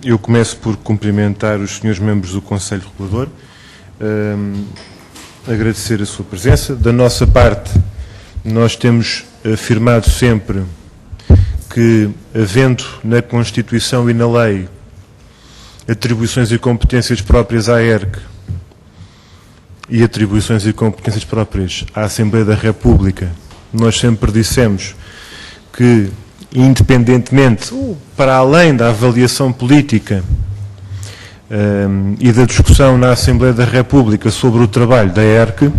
Eu começo por cumprimentar os senhores membros do Conselho Regulador, agradecer a sua presença. Da nossa parte, nós temos afirmado sempre que, havendo na Constituição e na lei atribuições e competências próprias à ERC e atribuições e competências próprias à Assembleia da República, nós sempre dissemos que, independentemente, para além da avaliação política e da discussão na Assembleia da República sobre o trabalho da ERC,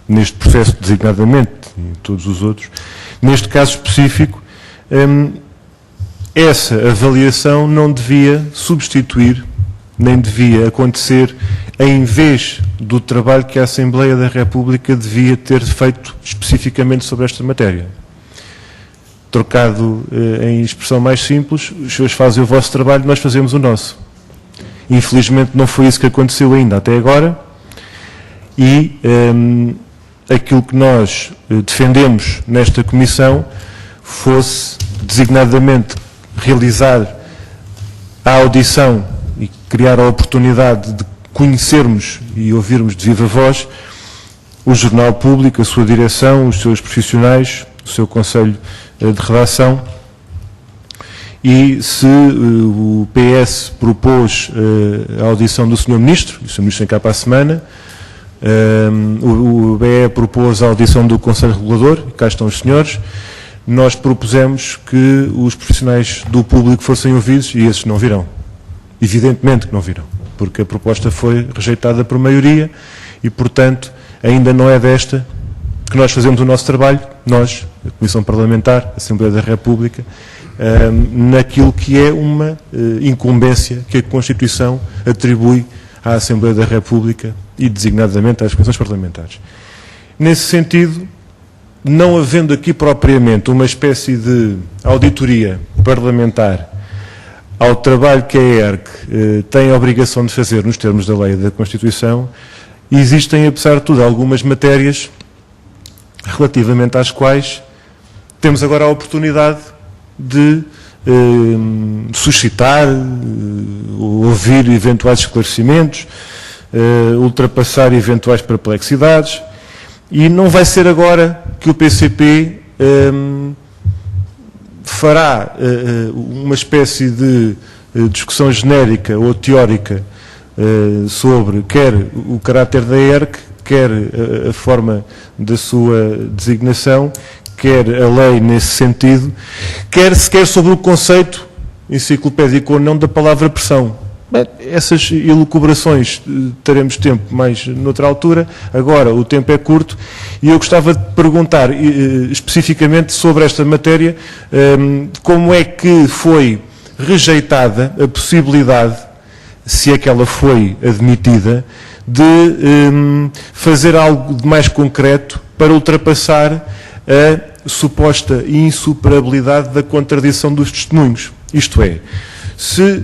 neste processo designadamente, e todos os outros, neste caso específico, essa avaliação não devia substituir, nem devia acontecer em vez do trabalho que a Assembleia da República devia ter feito especificamente sobre esta matéria. Trocado em expressão mais simples, os senhores fazem o vosso trabalho, nós fazemos o nosso. Infelizmente não foi isso que aconteceu ainda até agora e aquilo que nós defendemos nesta comissão fosse designadamente realizar a audição e criar a oportunidade de conhecermos e ouvirmos de viva voz o Jornal Público, a sua direção, os seus profissionais, o seu Conselho de Redação, e se o PS propôs a audição do Sr. Ministro, o Sr. Ministro vem cá para a semana, o BE propôs a audição do Conselho Regulador, e cá estão os senhores, nós propusemos que os profissionais do público fossem ouvidos e esses não virão. Evidentemente que não virão, porque a proposta foi rejeitada por maioria e, portanto, ainda não é desta que nós fazemos o nosso trabalho, nós, a Comissão Parlamentar, a Assembleia da República, naquilo que é uma incumbência que a Constituição atribui à Assembleia da República e designadamente às Comissões Parlamentares. Nesse sentido, não havendo aqui propriamente uma espécie de auditoria parlamentar ao trabalho que a ERC tem a obrigação de fazer nos termos da lei e da Constituição, existem, apesar de tudo, algumas matérias relativamente às quais temos agora a oportunidade de suscitar, ouvir eventuais esclarecimentos, ultrapassar eventuais perplexidades, e não vai ser agora que o PCP fará uma espécie de discussão genérica ou teórica sobre quer o caráter da ERC, quer a forma da sua designação, quer a lei nesse sentido, quer sequer sobre o conceito enciclopédico ou não da palavra pressão. Bem, essas elucubrações teremos tempo mais noutra altura, agora o tempo é curto e eu gostava de perguntar especificamente sobre esta matéria, como é que foi rejeitada a possibilidade, se é que ela foi admitida, de fazer algo de mais concreto para ultrapassar a suposta insuperabilidade da contradição dos testemunhos. Isto é, se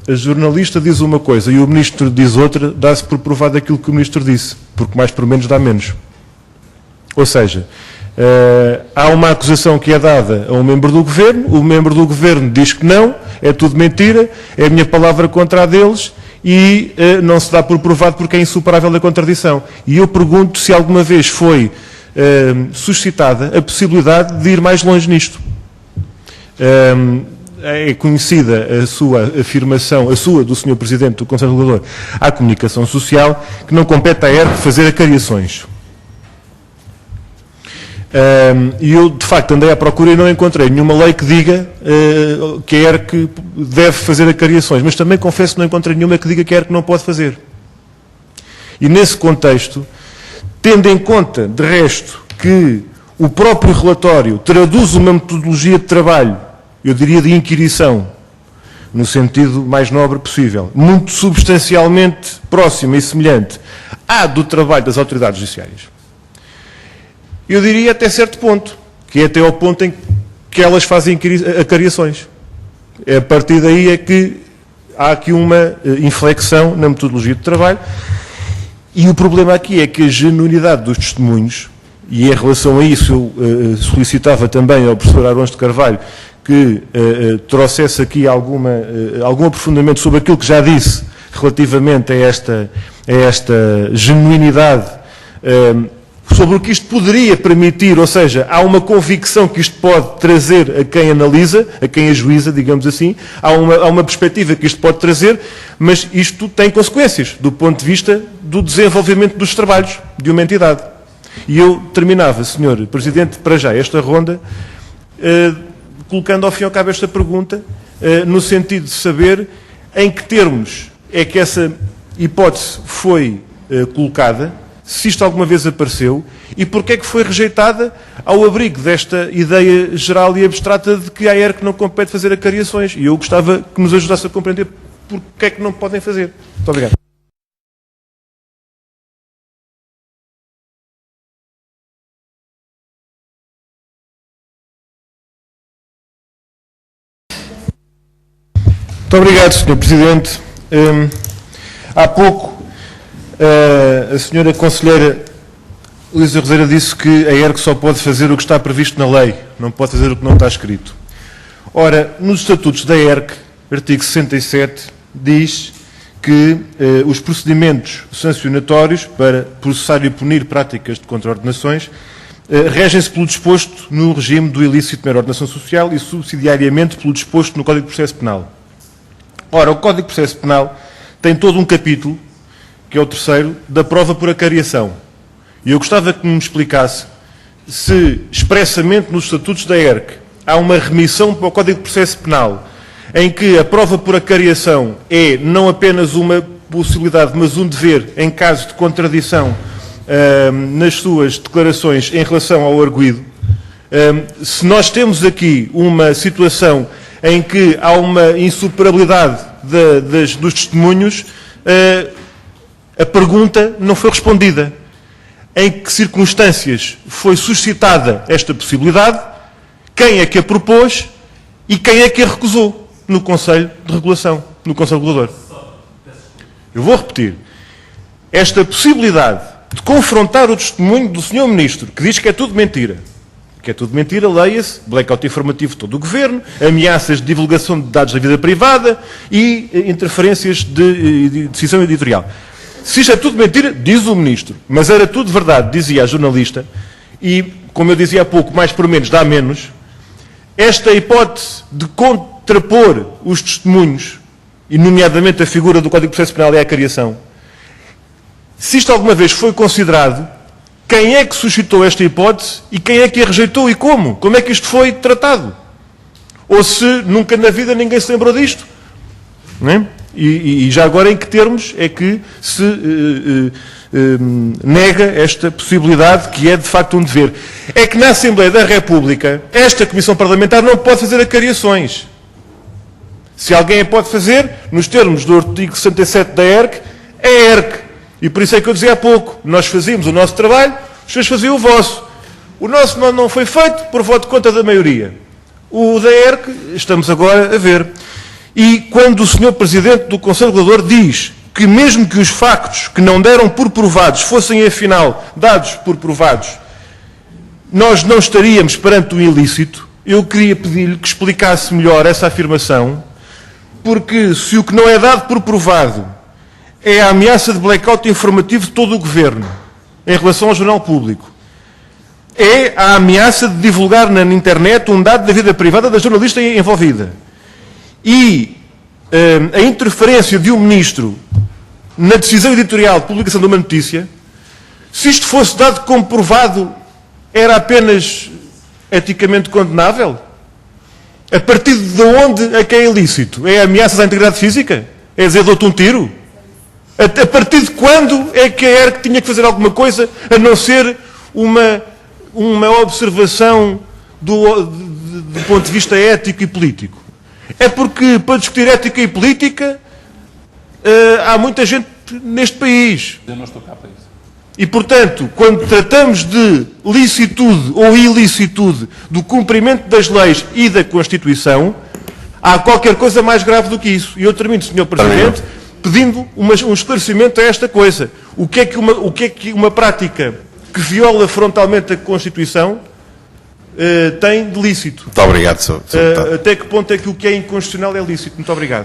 a jornalista diz uma coisa e o ministro diz outra, dá-se por provado aquilo que o ministro disse, porque mais por menos dá menos. Ou seja, há uma acusação que é dada a um membro do governo, o membro do governo diz que não, é tudo mentira, é a minha palavra contra a deles e não se dá por provado porque é insuperável a contradição. E eu pergunto se alguma vez foi suscitada a possibilidade de ir mais longe nisto. É conhecida a sua afirmação, a sua, do Sr. Presidente do Conselho Regulador, à Comunicação Social, que não compete à ERC fazer acariações. E eu, de facto, andei à procura e não encontrei nenhuma lei que diga que a ERC deve fazer acariações, mas também confesso que não encontrei nenhuma que diga que a ERC não pode fazer. E nesse contexto, tendo em conta, de resto, que o próprio relatório traduz uma metodologia de trabalho, eu diria de inquirição, no sentido mais nobre possível, muito substancialmente próxima e semelhante à do trabalho das autoridades judiciárias. Eu diria até certo ponto, que é até ao ponto em que elas fazem acariações. A partir daí é que há aqui uma inflexão na metodologia de trabalho e o problema aqui é que a genuinidade dos testemunhos, e em relação a isso eu solicitava também ao professor Arões de Carvalho que trouxesse aqui algum aprofundamento sobre aquilo que já disse relativamente a esta genuinidade, sobre o que isto poderia permitir, ou seja, há uma convicção que isto pode trazer a quem analisa, a quem ajuiza, digamos assim, há uma perspectiva que isto pode trazer, mas isto tem consequências do ponto de vista do desenvolvimento dos trabalhos de uma entidade. E eu terminava, Sr. Presidente, para já esta ronda, colocando ao fim e ao cabo esta pergunta, no sentido de saber em que termos é que essa hipótese foi colocada, se isto alguma vez apareceu, e porque é que foi rejeitada ao abrigo desta ideia geral e abstrata de que a ERC não compete fazer acariações. E eu gostava que nos ajudasse a compreender porque é que não podem fazer. Muito obrigado. Muito obrigado, Sr. Presidente. Há pouco a Sra. Conselheira Luísa Roseira disse que a ERC só pode fazer o que está previsto na lei, não pode fazer o que não está escrito. Ora, nos estatutos da ERC, artigo 67, diz que os procedimentos sancionatórios para processar e punir práticas de contraordenações regem-se pelo disposto no regime do ilícito de mera ordenação social e subsidiariamente pelo disposto no Código de Processo Penal. Ora, o Código de Processo Penal tem todo um capítulo, que é o terceiro, da prova por acariação. E eu gostava que me explicasse se, expressamente nos estatutos da ERC, há uma remissão para o Código de Processo Penal, em que a prova por acariação é não apenas uma possibilidade, mas um dever em caso de contradição nas suas declarações em relação ao arguido. Se nós temos aqui uma situação em que há uma insuperabilidade dos testemunhos, a pergunta não foi respondida. Em que circunstâncias foi suscitada esta possibilidade, quem é que a propôs e quem é que a recusou no Conselho de Regulação, no Conselho Regulador. Eu vou repetir. Esta possibilidade de confrontar o testemunho do Sr. Ministro, que diz que é tudo mentira, leia-se, blackout informativo de todo o Governo, ameaças de divulgação de dados da vida privada e interferências de decisão editorial. Se isto é tudo mentira, diz o Ministro, mas era tudo verdade, dizia a jornalista, e, como eu dizia há pouco, mais por menos dá menos, esta hipótese de contrapor os testemunhos, e nomeadamente a figura do Código de Processo Penal é a acariação, se isto alguma vez foi considerado, quem é que suscitou esta hipótese e quem é que a rejeitou e como? Como é que isto foi tratado? Ou se nunca na vida ninguém se lembrou disto? Não é? E já agora em que termos é que se nega esta possibilidade que é de facto um dever? É que na Assembleia da República esta Comissão Parlamentar não pode fazer acariações. Se alguém a pode fazer, nos termos do artigo 67 da ERC, é a ERC. E por isso é que eu dizia há pouco, nós fazíamos o nosso trabalho, os senhores faziam o vosso. O nosso não foi feito por voto de conta da maioria. O da ERC estamos agora a ver. E quando o Sr. Presidente do Conselho Regulador diz que mesmo que os factos que não deram por provados fossem afinal dados por provados, nós não estaríamos perante o ilícito, eu queria pedir-lhe que explicasse melhor essa afirmação, porque se o que não é dado por provado é a ameaça de blackout informativo de todo o Governo em relação ao Jornal Público, é a ameaça de divulgar na internet um dado da vida privada da jornalista envolvida, e a interferência de um ministro na decisão editorial de publicação de uma notícia, se isto fosse dado como provado, era apenas eticamente condenável? A partir de onde é que é ilícito? É ameaças à integridade física? É dizer, dou-te um tiro? A partir de quando é que a ERC tinha que fazer alguma coisa a não ser uma observação do ponto de vista ético e político? É porque, para discutir ética e política, há muita gente neste país. Eu não estou cá para isso. E, portanto, quando tratamos de licitude ou ilicitude do cumprimento das leis e da Constituição, há qualquer coisa mais grave do que isso. E eu termino, Sr. Presidente, pedindo um esclarecimento a esta coisa. O que é que uma prática que viola frontalmente a Constituição tem de lícito. Muito obrigado, Sr. Deputado. Até que ponto é que o que é inconstitucional é lícito? Muito obrigado.